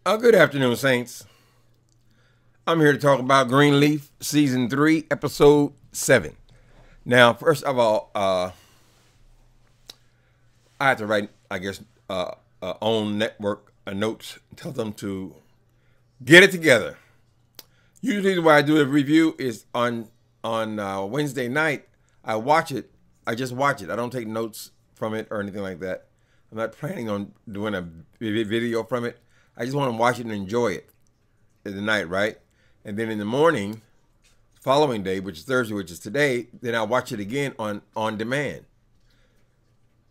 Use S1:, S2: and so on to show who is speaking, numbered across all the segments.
S1: Good afternoon, Saints. I'm here to talk about Greenleaf, Season 3, Episode 7. Now, first of all, I have to write, own network notes, tell them to get it together. Usually the way I do a review is on Wednesday night. I watch it. I just watch it. I don't take notes from it or anything like that. I'm not planning on doing a video from it. I just want to watch it and enjoy it in the night, right? And then in the morning, following day, which is Thursday, which is today, then I'll watch it again on demand.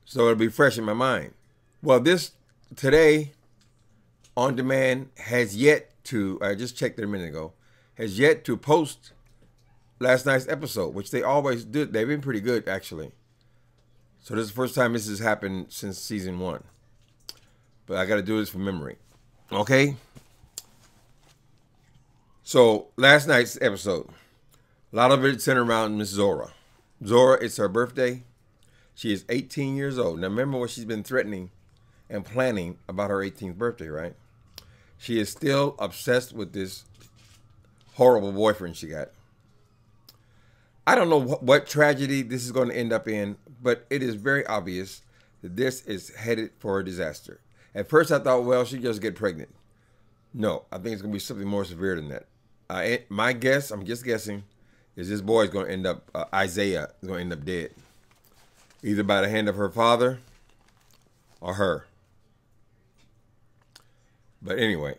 S1: So it'll be fresh in my mind. Well, this today on demand has yet to, I just checked it a minute ago, has yet to post last night's episode, which they always do. They've been pretty good, actually. So this is the first time this has happened since season 1. But I got to do this from memory. Okay? So last night's episode, a lot of it centered around Miss Zora. Zora, it's her birthday. She is 18 years old. Now remember what she's been threatening and planning about her 18th birthday, right? She is still obsessed with this horrible boyfriend she got. I don't know what tragedy this is going to end up in, but it is very obvious that this is headed for a disaster. At first I thought, well, she just get pregnant. No, I think it's going to be something more severe than that. My guess, I'm just guessing, is this boy is going to end up, Isaiah is going to end up dead. Either by the hand of her father or her. But anyway,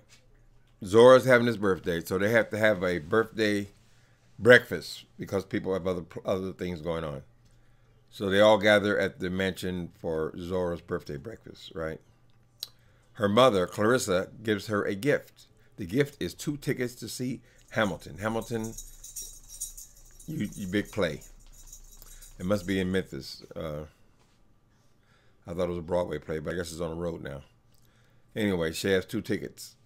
S1: Zora's having his birthday, so they have to have a birthday breakfast because people have other things going on. So they all gather at the mansion for Zora's birthday breakfast, right? Her mother, Clarissa, gives her a gift. The gift is 2 tickets to see Hamilton. Hamilton, you big play. It must be in Memphis. I thought it was a Broadway play, but I guess it's on the road now. Anyway, she has 2 tickets.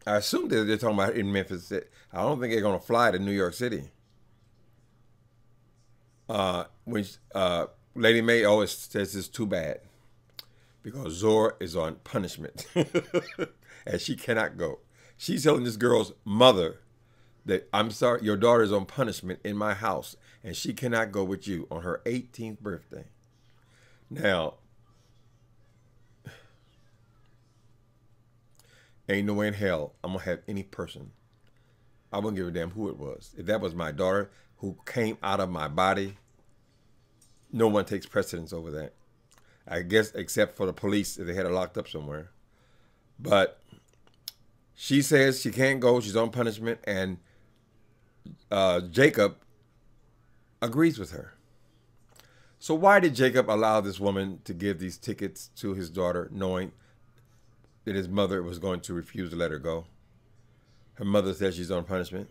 S1: I assume that they're talking about in Memphis. I don't think they're going to fly to New York City. When Lady Mae always says it's too bad because Zora is on punishment and she cannot go. She's telling this girl's mother that, I'm sorry, your daughter is on punishment in my house and she cannot go with you on her 18th birthday. Now, ain't no way in hell I'm going to have any person. I wouldn't give a damn who it was. If that was my daughter who came out of my body, no one takes precedence over that. I guess except for the police if they had her locked up somewhere. But she says she can't go. She's on punishment. And Jacob agrees with her. So why did Jacob allow this woman to give these tickets to his daughter knowing that his mother was going to refuse to let her go? Her mother says she's on punishment.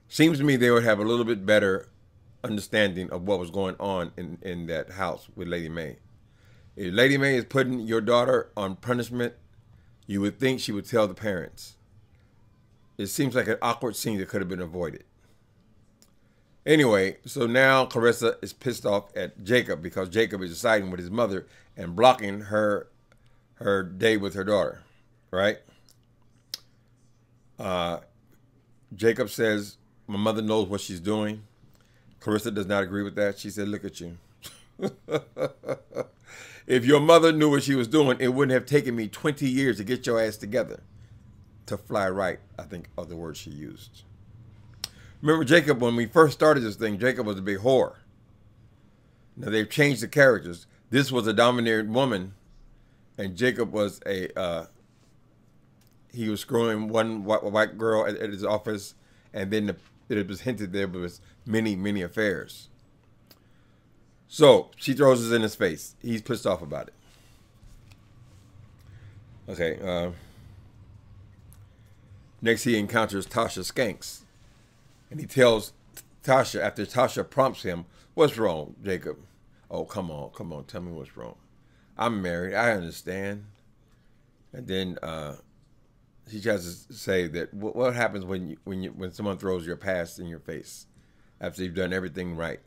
S1: Seems to me they would have a little bit better understanding of what was going on in that house with Lady Mae. If Lady Mae is putting your daughter on punishment, you would think she would tell the parents. It seems like an awkward scene that could have been avoided. Anyway, so now Clarissa is pissed off at Jacob because Jacob is siding with his mother and blocking her day with her daughter, right? Jacob says, my mother knows what she's doing. Clarissa does not agree with that. She said, look at you. If your mother knew what she was doing, it wouldn't have taken me 20 years to get your ass together. To fly right, I think, are the words she used. Remember Jacob, when we first started this thing, Jacob was a big whore. Now they've changed the characters. This was a domineering woman, and Jacob was he was screwing one white girl at his office, and then it was hinted there was many, many affairs. So she throws this in his face. He's pissed off about it. Okay. Next he encounters Tasha Skanks. And he tells Tasha, after Tasha prompts him, what's wrong, Jacob? Oh, come on, tell me what's wrong. I'm married, I understand. And then he tries to say that what happens when someone throws your past in your face after you've done everything right.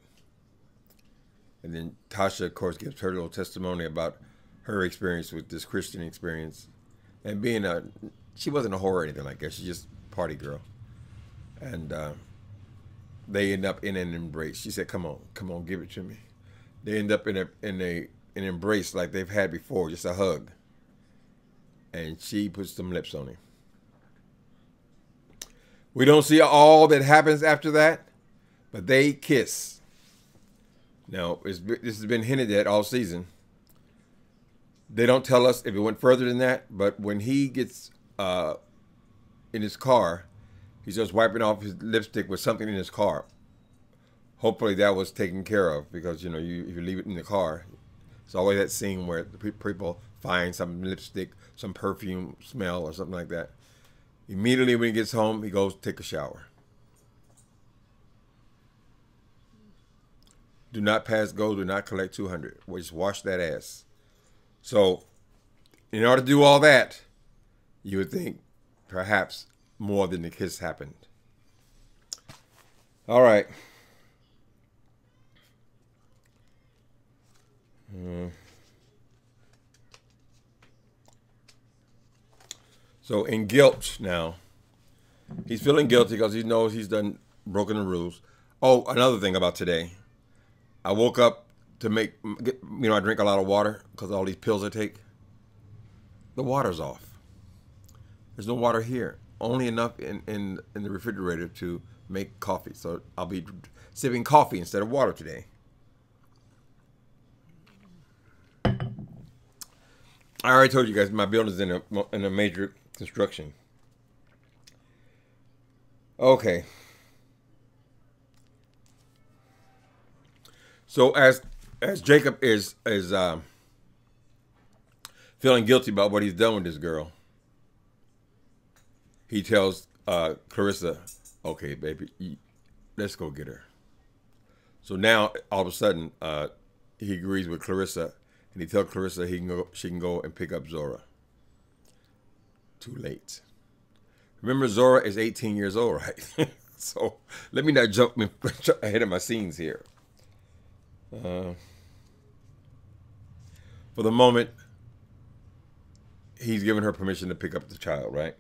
S1: And then Tasha, of course, gives her little testimony about her experience with this Christian experience and being she wasn't a whore or anything like that. She's just a party girl. And they end up in an embrace. She said, come on, give it to me. They end up in an embrace like they've had before, just a hug. And she puts some lips on him. We don't see all that happens after that, but they kiss. Now, this has been hinted at all season. They don't tell us if it went further than that, but when he gets in his car, he's just wiping off his lipstick with something in his car. Hopefully that was taken care of, because, you know, if you leave it in the car, it's always that scene where the people find some lipstick, some perfume smell or something like that. Immediately when he gets home, he goes take a shower. Do not pass go, do not collect 200. Just wash that ass. So, in order to do all that, you would think perhaps more than the kiss happened. All right. So in guilt now, he's feeling guilty because he knows he's broken the rules. Oh, another thing about today. I woke up to I drink a lot of water because of all these pills I take. The water's off. There's no water here. Only enough in the refrigerator to make coffee. So I'll be sipping coffee instead of water today. I already told you guys my building's in a major construction. Okay. So as Jacob is feeling guilty about what he's done with this girl, he tells Clarissa, "Okay, baby, let's go get her." So now all of a sudden he agrees with Clarissa, and he tells Clarissa she can go and pick up Zora. Too late. Remember, Zora is 18 years old, right? So let me not jump ahead of my scenes here. For the moment, he's given her permission to pick up the child, right?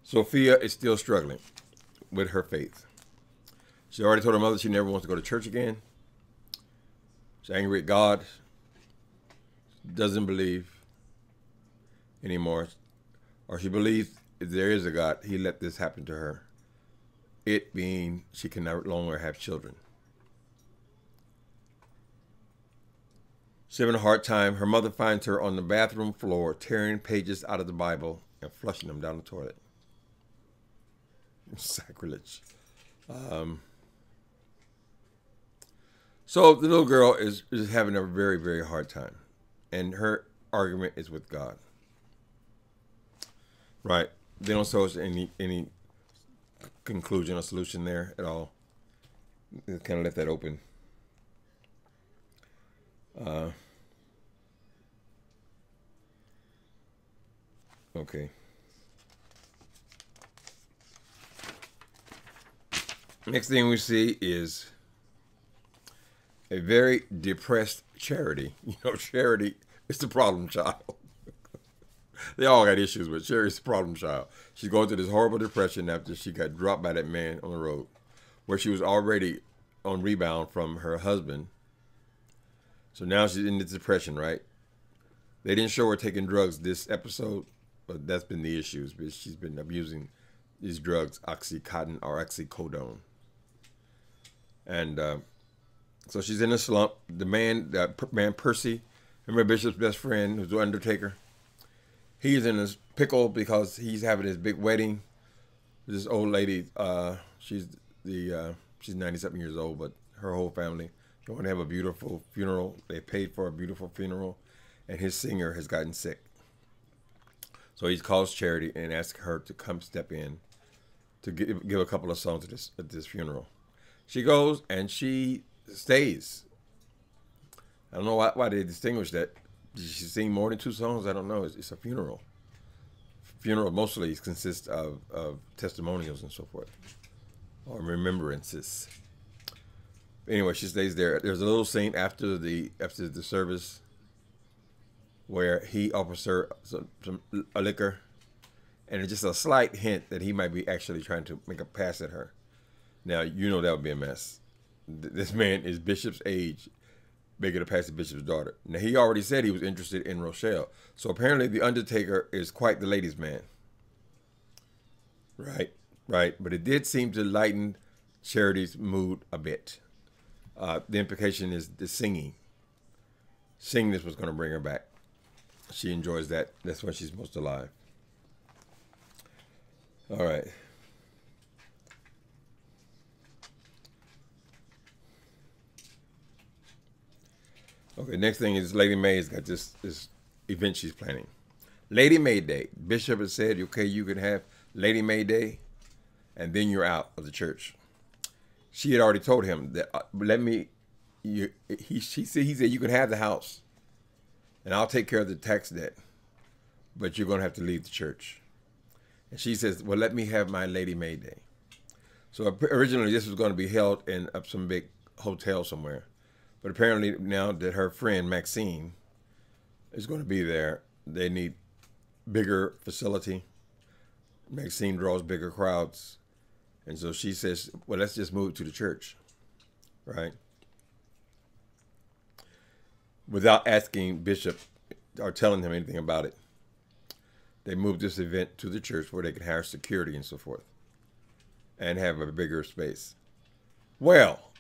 S1: Sophia is still struggling with her faith. She already told her mother she never wants to go to church again. She's angry at God. Doesn't believe anymore. Or she believes if there is a God, he let this happen to her. It being she can no longer have children. She's having a hard time. Her mother finds her on the bathroom floor, tearing pages out of the Bible and flushing them down the toilet. Sacrilege. So the little girl is having a very, very hard time. And her argument is with God. Right. They don't show us any conclusion or solution there at all. They kind of left that open. Okay. Next thing we see is a very depressed Charity. You know, Charity is the problem child. They all got issues, but Charity's the problem child. She's going through this horrible depression after she got dropped by that man on the road, where she was already on rebound from her husband. So now she's in this depression, right? They didn't show her taking drugs this episode, but that's been the issue. She's been abusing these drugs, Oxycontin or oxycodone. And so she's in a slump. The man Percy, remember Bishop's best friend, who's the Undertaker? He's in this pickle because he's having his big wedding. This old lady, she's 97 years old, but her whole family, they want to have a beautiful funeral. They paid for a beautiful funeral, and his singer has gotten sick. So he calls Charity and asks her to come step in to give a couple of songs at this funeral. She goes and she stays. I don't know why they distinguish that. Did she sing more than 2 songs? I don't know. It's a funeral. Funeral mostly consists of testimonials and so forth, or remembrances. Anyway, she stays there. There's a little scene after the service where he offers her a liquor, and it's just a slight hint that he might be actually trying to make a pass at her. Now, you know that would be a mess. This man is Bishop's age, making a pass at Bishop's daughter. Now, he already said he was interested in Rochelle. So apparently the Undertaker is quite the ladies' man. Right, right. But it did seem to lighten Charity's mood a bit. The implication is the singing. Singing this was going to bring her back. She enjoys that. That's when she's most alive. All right. Okay, next thing is Lady May's got this event she's planning. Lady May Day. Bishop has said, okay, you can have Lady May Day, and then you're out of the church. She had already told him that, he said you can have the house, and I'll take care of the tax debt, but you're going to have to leave the church. And she says, well, let me have my Lady May Day. So originally this was going to be held in some big hotel somewhere. But apparently now that her friend Maxine is going to be there, they need bigger facility. Maxine draws bigger crowds. And so she says, well, let's just move to the church, right? Without asking Bishop or telling him anything about it. They moved this event to the church where they could hire security and so forth and have a bigger space. Well,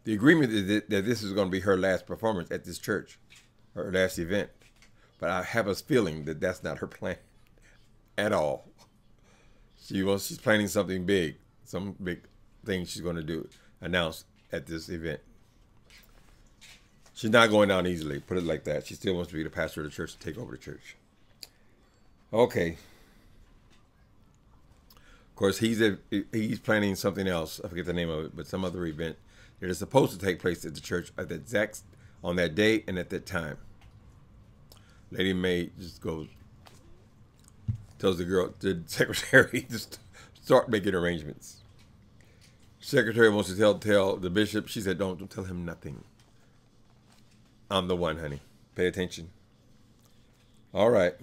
S1: the agreement is that this is going to be her last performance at this church, her last event. But I have a feeling that that's not her plan at all. She's planning something big, some big thing she's going to do, announce at this event. She's not going down easily, put it like that. She still wants to be the pastor of the church, to take over the church. Okay. Of course, he's planning something else. I forget the name of it, but some other event that is supposed to take place at the church at the exact on that day and at that time. Lady May just goes, tells the secretary to start making arrangements. Secretary wants to tell the bishop. She said, don't tell him nothing. I'm the one, honey. Pay attention. All right.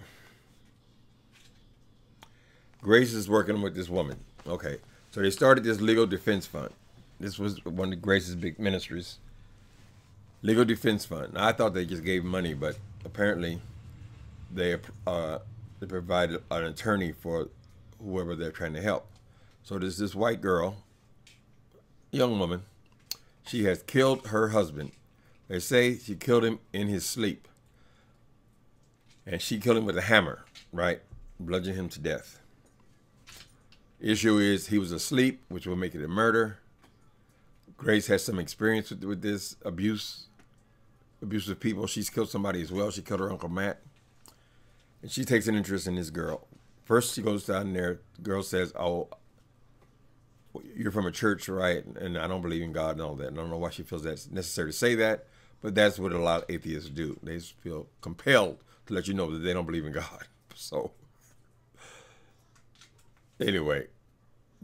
S1: Grace is working with this woman. Okay. So they started this legal defense fund. This was one of Grace's big ministries. Legal defense fund. Now, I thought they just gave money, but apparently they provided an attorney for whoever they're trying to help. So there's this white girl, young woman. She has killed her husband. They say she killed him in his sleep. And she killed him with a hammer, right? Bludgeoned him to death. Issue is he was asleep, which will make it a murder. Grace has some experience with this abusive people. She's killed somebody as well. She killed her Uncle Matt. And she takes an interest in this girl. First, she goes down there. The girl says, oh, you're from a church, right? And I don't believe in God and all that. And I don't know why she feels that's necessary to say that, but that's what a lot of atheists do. They feel compelled to let you know that they don't believe in God. So, anyway,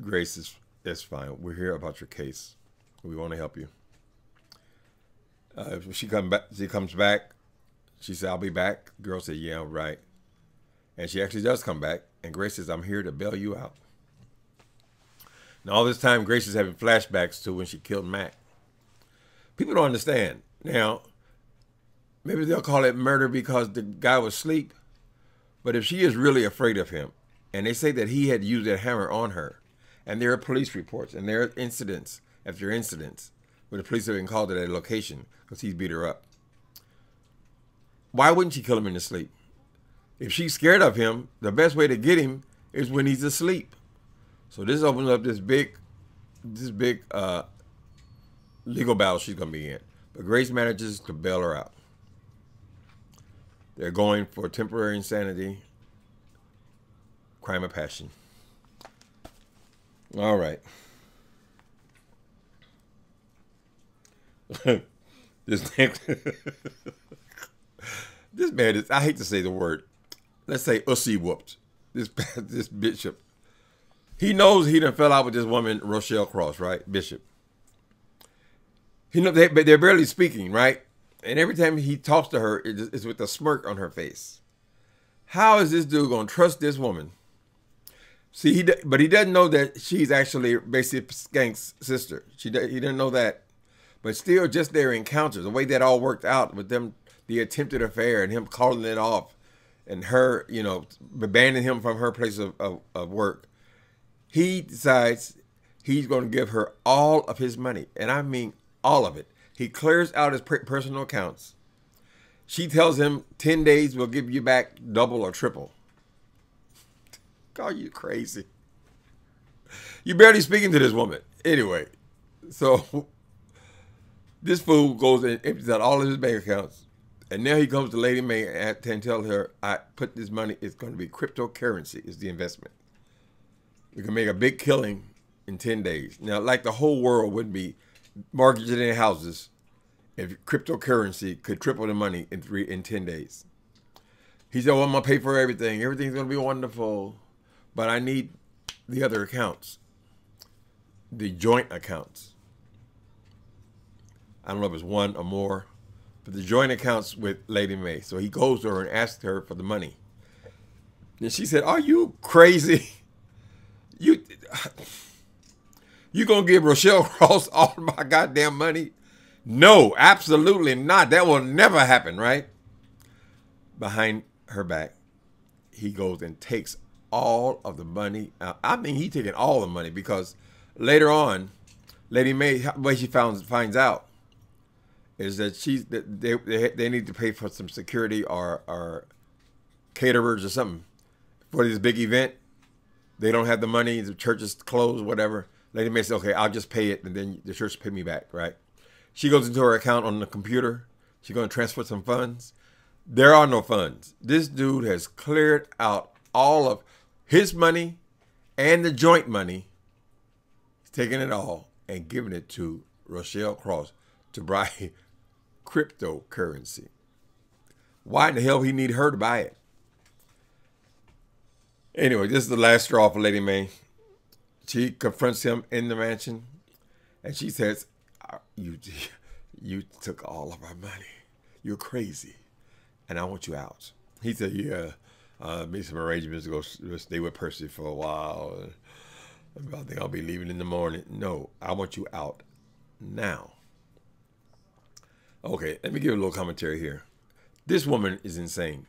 S1: Grace, that's fine. We're here about your case. We want to help you. She comes back. She said, I'll be back. The girl said, yeah, right. And she actually does come back. And Grace says, I'm here to bail you out. Now, all this time, Grace is having flashbacks to when she killed Mac. People don't understand. Now, maybe they'll call it murder because the guy was asleep. But if she is really afraid of him, and they say that he had used that hammer on her, and there are police reports, and there are incidents after incidents where the police have been called to that location because he's beat her up. Why wouldn't she kill him in his sleep? If she's scared of him, the best way to get him is when he's asleep. So this opens up this big legal battle she's going to be in. But Grace manages to bail her out. They're going for temporary insanity, crime of passion. All right. This man is, I hate to say the word, let's say ussy whooped. This bishop. He knows he done fell out with this woman, Rochelle Cross, right? Bishop. He know they're barely speaking, right? And every time he talks to her, it's with a smirk on her face. How is this dude going to trust this woman? See, but he doesn't know that she's actually basically Skank's sister. He didn't know that. But still, just their encounters, the way that all worked out with them, the attempted affair and him calling it off, and her, abandoning him from her place of work, he decides he's going to give her all of his money. And I mean all of it. He clears out his personal accounts. She tells him 10 days will give you back double or triple. God, you crazy. You barely speaking to this woman. Anyway, so this fool goes and empties out all of his bank accounts. And now he comes to Lady May and tells her, I put this money, it's going to be cryptocurrency is the investment. We can make a big killing in 10 days. Now, like the whole world wouldn't be mortgaging their houses if cryptocurrency could triple the money in 10 days. He said, well, I'm going to pay for everything. Everything's going to be wonderful. But I need the other accounts, the joint accounts. I don't know if it's one or more, but the joint accounts with Lady May. So he goes to her and asks her for the money. And she said, are you crazy? You gonna give Rochelle Cross all my goddamn money? No, absolutely not. That will never happen, right? Behind her back, he goes and takes all of the money out. I mean, he taking all the money because later on, Lady May, the way she finds out is that they need to pay for some security or caterers or something for this big event. They don't have the money. The church is closed, whatever. Lady May says, okay, I'll just pay it, and then the church pay me back, right? She goes into her account on the computer. She's going to transfer some funds. There are no funds. This dude has cleared out all of his money and the joint money. He's taking it all and giving it to Rochelle Cross to buy cryptocurrency. Why in the hell he need her to buy it? Anyway, this is the last straw for Lady May. She confronts him in the mansion, and she says, you took all of our money. You're crazy, and I want you out. He said, yeah, made some arrangements to go stay with Percy for a while. I think I'll be leaving in the morning. No, I want you out now. Okay, let me give a little commentary here. This woman is insane.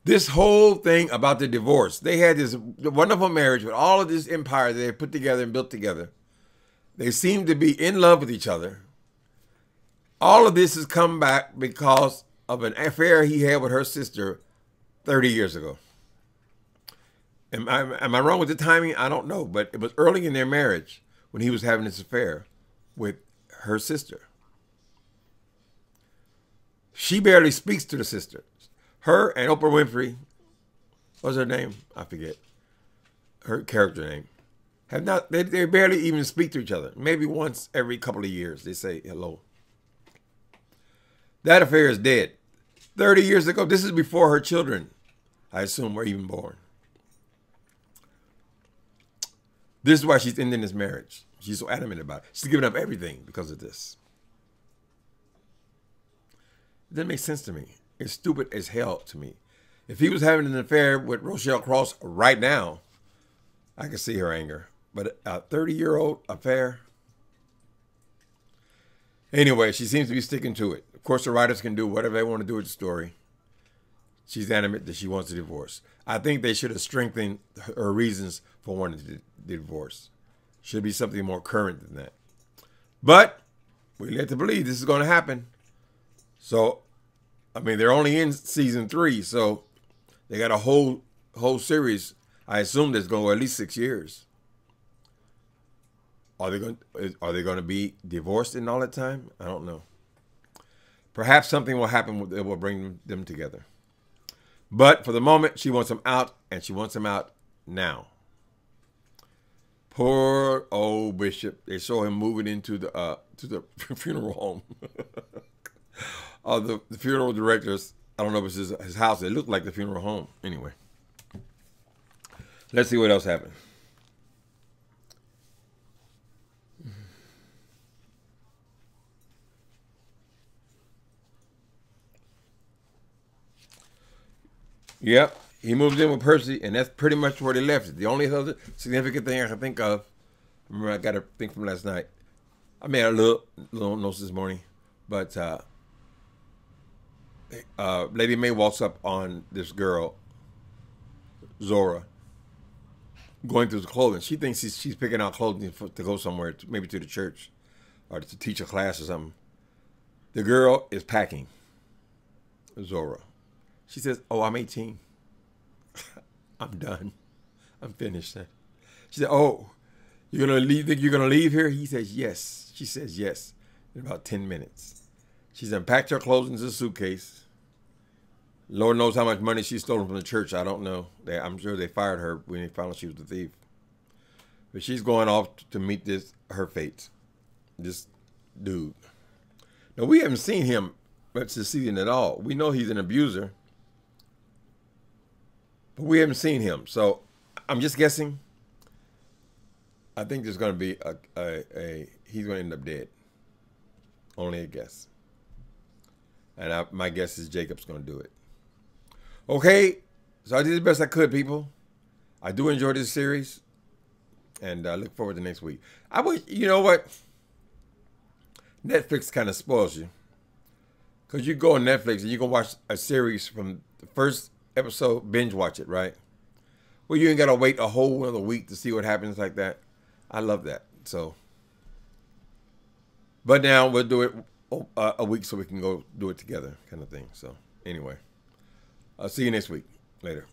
S1: This whole thing about the divorce, they had this wonderful marriage with all of this empire that they put together and built together. They seem to be in love with each other. All of this has come back because of an affair he had with her sister 30 years ago. Am I wrong with the timing? I don't know, but it was early in their marriage when he was having this affair with her sister. She barely speaks to the sister. Her and Oprah Winfrey, what's her name? I forget. Her character name. Have not, they barely even speak to each other. Maybe once every couple of years they say hello. That affair is dead. 30 years ago, this is before her children, I assume, were even born. This is why she's ending this marriage. She's so adamant about it. She's giving up everything because of this. It doesn't make sense to me. It's stupid as hell to me. If he was having an affair with Rochelle Cross right now, I could see her anger. But a 30-year-old affair? Anyway, she seems to be sticking to it. Of course, the writers can do whatever they want to do with the story. She's adamant that she wants a divorce. I think they should have strengthened her reasons for wanting to divorce. Should be something more current than that. But we led to believe this is going to happen. So, I mean, they're only in season 3, so they got a whole series. I assume that's going to go at least 6 years. Are they going to be divorced in all that time? I don't know. Perhaps something will happen that will bring them together. But for the moment, she wants him out, and she wants him out now. Poor old Bishop. They saw him moving into the funeral home. The funeral directors, I don't know if it's his house. It looked like the funeral home. Anyway. Let's see what else happened. Yep. He moved in with Percy, and that's pretty much where they left it. The only other significant thing I can think of, remember I got to think from last night. I made a little notes this morning, but Lady May walks up on this girl, Zora, going through the clothing. She thinks she's picking out clothing to go somewhere, maybe to the church or to teach a class or something. The girl is packing, Zora. She says, "Oh, I'm 18. I'm done. I'm finished." She said, "Oh, you're gonna leave? Think you're gonna leave here?" He says, "Yes." She says, "Yes." In about 10 minutes, she's unpacked her clothes into a suitcase. Lord knows how much money she's stolen from the church. I don't know. I'm sure they fired her when they found out she was the thief. But she's going off to meet her fate. This dude. Now, we haven't seen him much this season at all. We know he's an abuser, but we haven't seen him. So I'm just guessing. I think there's going to be he's going to end up dead. Only a guess. And my guess is Jacob's going to do it. Okay, so I did the best I could, people. I do enjoy this series, and I look forward to next week. You know what? Netflix kind of spoils you, because you go on Netflix and you can watch a series from the first episode, binge watch it, right? Well, you ain't got to wait a whole another week to see what happens like that. I love that. So, but now we'll do it a week so we can go do it together, kind of thing. So, anyway. I'll see you next week. Later.